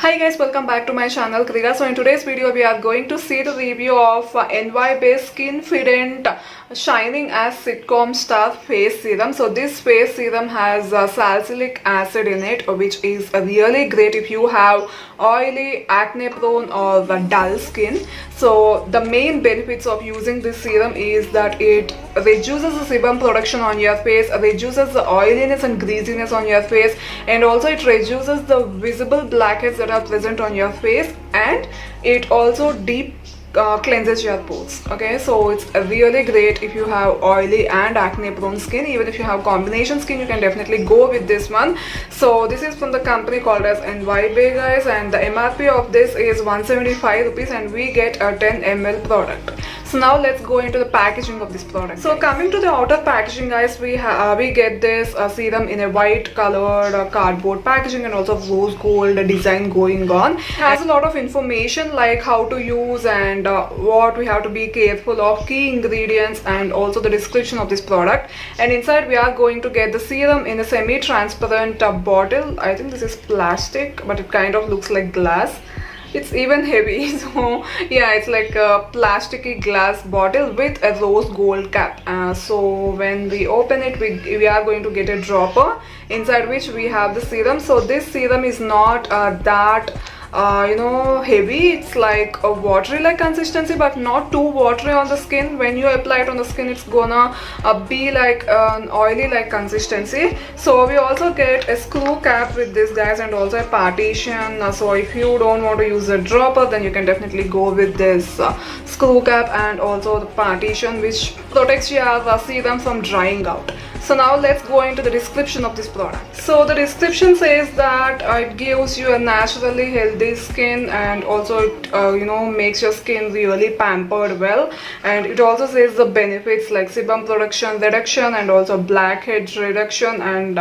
Hi guys, welcome back to my channel Kritika. So in today's video we are going to see the review of NY based Skinfident Shining as Sitcom Star Face Serum. So this face serum has salicylic acid in it, which is really great if you have oily, acne prone or dull skin. So the main benefits of using this serum is that it reduces the sebum production on your face, reduces the oiliness and greasiness on your face, and also it reduces the visible blackheads that are present on your face, and it also deep cleanses your pores. Okay, so it's really great if you have oily and acne prone skin. Even if you have combination skin, you can definitely go with this one. So this is from the company called as NY Bay, guys, and the MRP of this is 175 rupees, and we get a 10 ml product. So now let's go into the packaging of this product. So coming to the outer packaging, guys, we get this serum in a white colored cardboard packaging and also rose gold design going on. It has a lot of information like how to use and what we have to be careful of, key ingredients, and also the description of this product. And inside we are going to get the serum in a semi-transparent bottle. I think this is plastic, but it kind of looks like glass. It's even heavy, so yeah, it's like a plasticky glass bottle with a rose gold cap. So when we open it, we are going to get a dropper inside which we have the serum. So this serum is not that heavy. It's like a watery like consistency, but not too watery on the skin. When you apply it on the skin, it's gonna be like an oily like consistency. So we also get a screw cap with this, guys, and also a partition. So if you don't want to use a dropper, then you can definitely go with this screw cap and also the partition, which protects your serum from drying out. So now let's go into the description of this product. So the description says that it gives you a naturally healthy skin, and also it makes your skin really pampered well. And it also says the benefits like sebum production reduction and also blackhead reduction and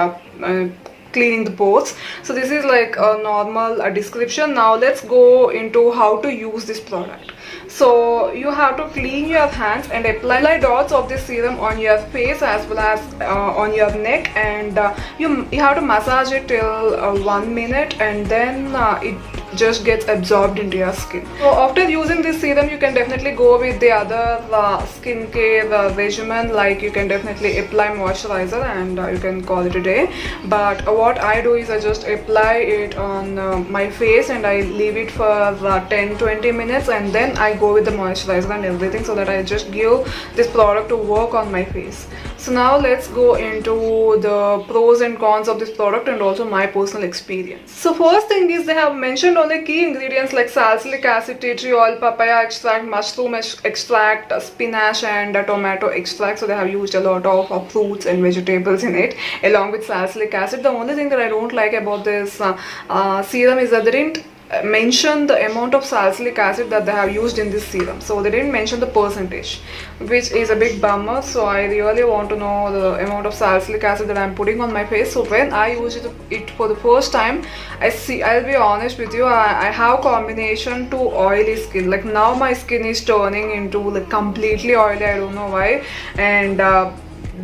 cleaning the pores. So this is like a normal description. Now let's go into how to use this product. So you have to clean your hands and apply dots of this serum on your face as well as on your neck, and you have to massage it till 1 minute, and then it just gets absorbed into your skin. So after using this serum, you can definitely go with the other skincare regimen, like you can definitely apply moisturizer and you can call it a day. But what I do is I just apply it on my face and I leave it for 10-20 minutes, and then I go with the moisturizer and everything, so that I just give this product to work on my face. So now let's go into the pros and cons of this product and also my personal experience. So first thing is, they have mentioned only key ingredients like salicylic acid, tea tree oil, papaya extract, mushroom extract, spinach and tomato extract. So they have used a lot of fruits and vegetables in it along with salicylic acid. The only thing that I don't like about this serum is that they didn't mention the amount of salicylic acid that they have used in this serum. So they didn't mention the percentage, which is a big bummer. So I really want to know the amount of salicylic acid that I'm putting on my face. So when I use it for the first time, I'll be honest with you, I have combination to oily skin. Like now my skin is turning into like completely oily. I don't know why. And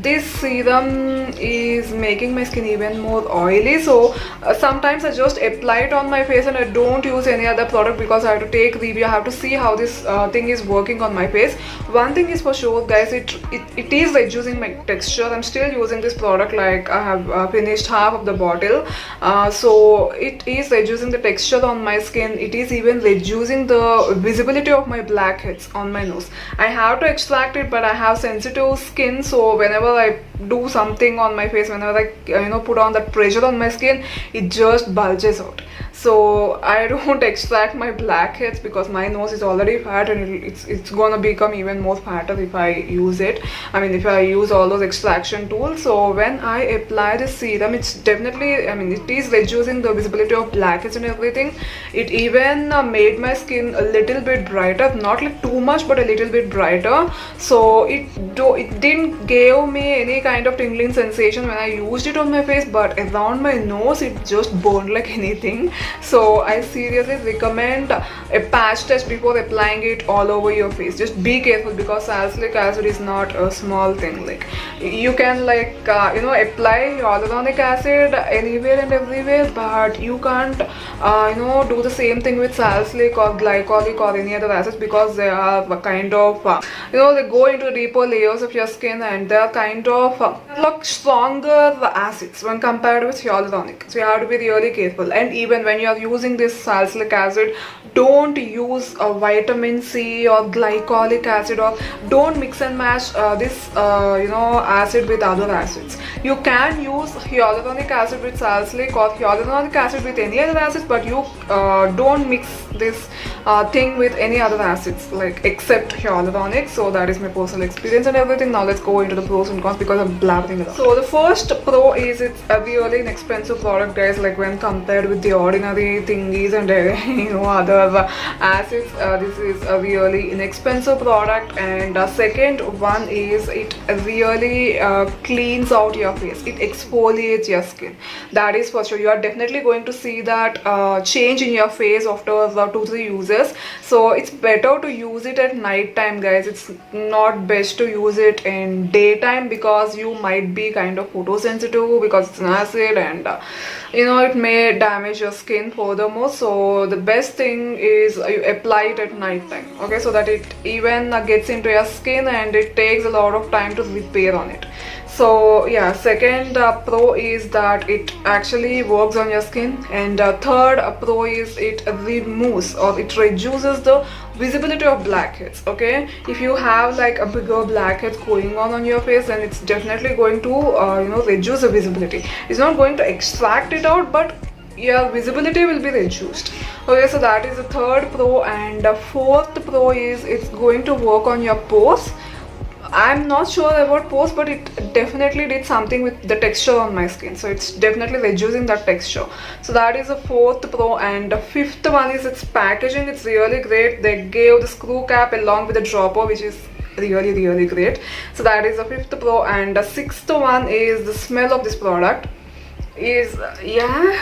this serum is making my skin even more oily. So sometimes I just apply it on my face and I don't use any other product because I have to take review. I have to see how this thing is working on my face. One thing is for sure, guys, it is reducing my texture. I'm still using this product, like I have finished half of the bottle. So it is reducing the texture on my skin. It is even reducing the visibility of my blackheads on my nose. I have to extract it, but I have sensitive skin, so whenever I do something on my face, whenever I put on that pressure on my skin, it just bulges out. So I don't extract my blackheads because my nose is already fat, and it's gonna become even more fatter if I use it. I mean, if I use all those extraction tools. So when I apply this serum, it's definitely, it is reducing the visibility of blackheads and everything. It even made my skin a little bit brighter, not like too much, but a little bit brighter. So it didn't give me any kind of tingling sensation when I used it on my face, but around my nose it just burned like anything. So I seriously recommend a patch test before applying it all over your face. Just be careful, because salicylic acid is not a small thing. Like, you can like apply hyaluronic acid anywhere and everywhere, but you can't do the same thing with salicylic or glycolic or any other acids, because they are kind of they go into deeper layers of your skin, and they are kind of look stronger acids when compared with hyaluronic. So you have to be really careful. And even when you are using this salicylic acid, don't use a vitamin C or glycolic acid, or don't mix and match this acid with other acids. You can use hyaluronic acid with salicylic or hyaluronic acid with any other acids, but you don't mix this thing with any other acids, like except hyaluronic. So that is my personal experience and everything. Now let's go into the pros and cons, because I'm blabbering it out. So the first pro is it's a really inexpensive product, guys. Like, when compared with the ordinary thingies and other acids, this is a really inexpensive product. And second one is it really cleans out your face. It exfoliates your skin. That is for sure. You are definitely going to see that change in your face after 2-3 uses. So it's better to use it at night time, guys. It's not best to use it in daytime, because you might be kind of photosensitive, because it's an acid, and it may damage your skin furthermore. So the best thing is you apply it at night time, okay, so that it even gets into your skin, and it takes a lot of time to repair on it. So yeah, second pro is that it actually works on your skin. And third pro is it removes, or it reduces the visibility of blackheads. Okay, if you have like a bigger blackheads going on your face, then it's definitely going to reduce the visibility. It's not going to extract it out, but your visibility will be reduced. Okay, so that is the third pro. And fourth pro is it's going to work on your pores. I'm not sure about pores, but it definitely did something with the texture on my skin. So it's definitely reducing that texture. So that is the fourth pro. And the fifth one is its packaging. It's really great. They gave the screw cap along with the dropper, which is really great. So that is the fifth pro. And the sixth one is the smell of this product. Is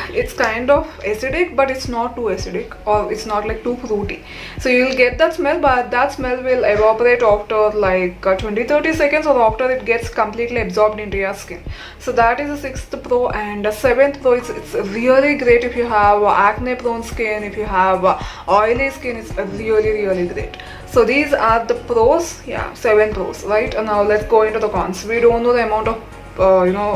it's kind of acidic, but it's not too acidic, or it's not like too fruity. So you'll get that smell, but that smell will evaporate after like 20-30 seconds, or after it gets completely absorbed into your skin. So that is the sixth pro. And the seventh pro is it's really great if you have acne prone skin, if you have oily skin. It's really great. So these are the pros. 7 pros, right? And now let's go into the cons. We don't know the amount of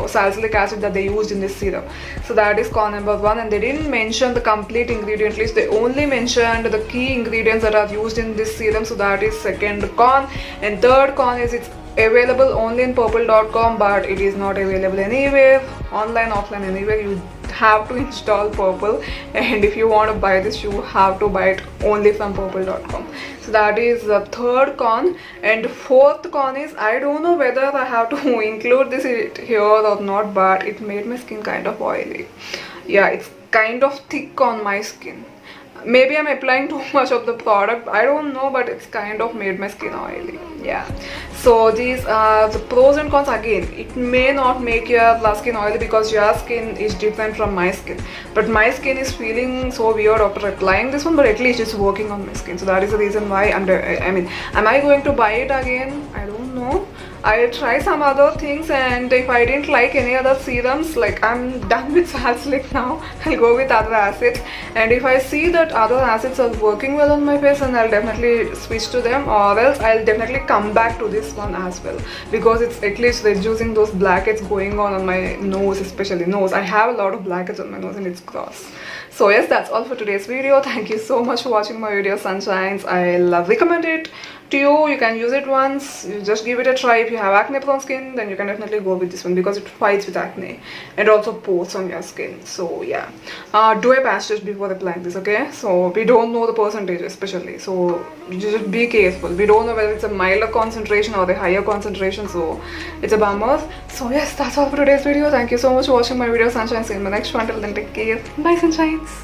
salicylic acid that they used in this serum. So that is con number 1. And they didn't mention the complete ingredient list. They only mentioned the key ingredients that are used in this serum. So that is second con. And third con is it's available only in purple.com, but it is not available anywhere, online, offline, anywhere. You have to install Purple, and if you want to buy this, you have to buy it only from purple.com. So that is the third con. And fourth con is I don't know whether I have to include this here or not, but it made my skin kind of oily. Yeah, it's kind of thick on my skin. Maybe I'm applying too much of the product, I don't know, but it's kind of made my skin oily. Yeah, so these are the pros and cons. Again, it may not make your skin oily because your skin is different from my skin, but my skin is feeling so weird after applying this one, but at least it's working on my skin. So that is the reason why am I going to buy it again? I don't know. I'll try some other things, and if I didn't like any other serums, like I'm done with salicylic now, I'll go with other acids. And if I see that other acids are working well on my face, then I'll definitely switch to them, or else I'll definitely come back to this one as well, because it's at least reducing those blackheads going on my nose, especially nose. I have a lot of blackheads on my nose and it's gross. So yes, that's all for today's video. Thank you so much for watching my video, Sunshines. I'll recommend it to you. You can use it once. You just give it a try. If you have acne prone skin, then you can definitely go with this one, because it fights with acne and also pores on your skin. So yeah, do a patch test before applying this, okay? So we don't know the percentage especially, so you just be careful. We don't know whether it's a milder concentration or a higher concentration, so it's a bummer. So yes, that's all for today's video. Thank you so much for watching my video, Sunshine. See you in my next one. Till then, take care. Bye, Sunshines.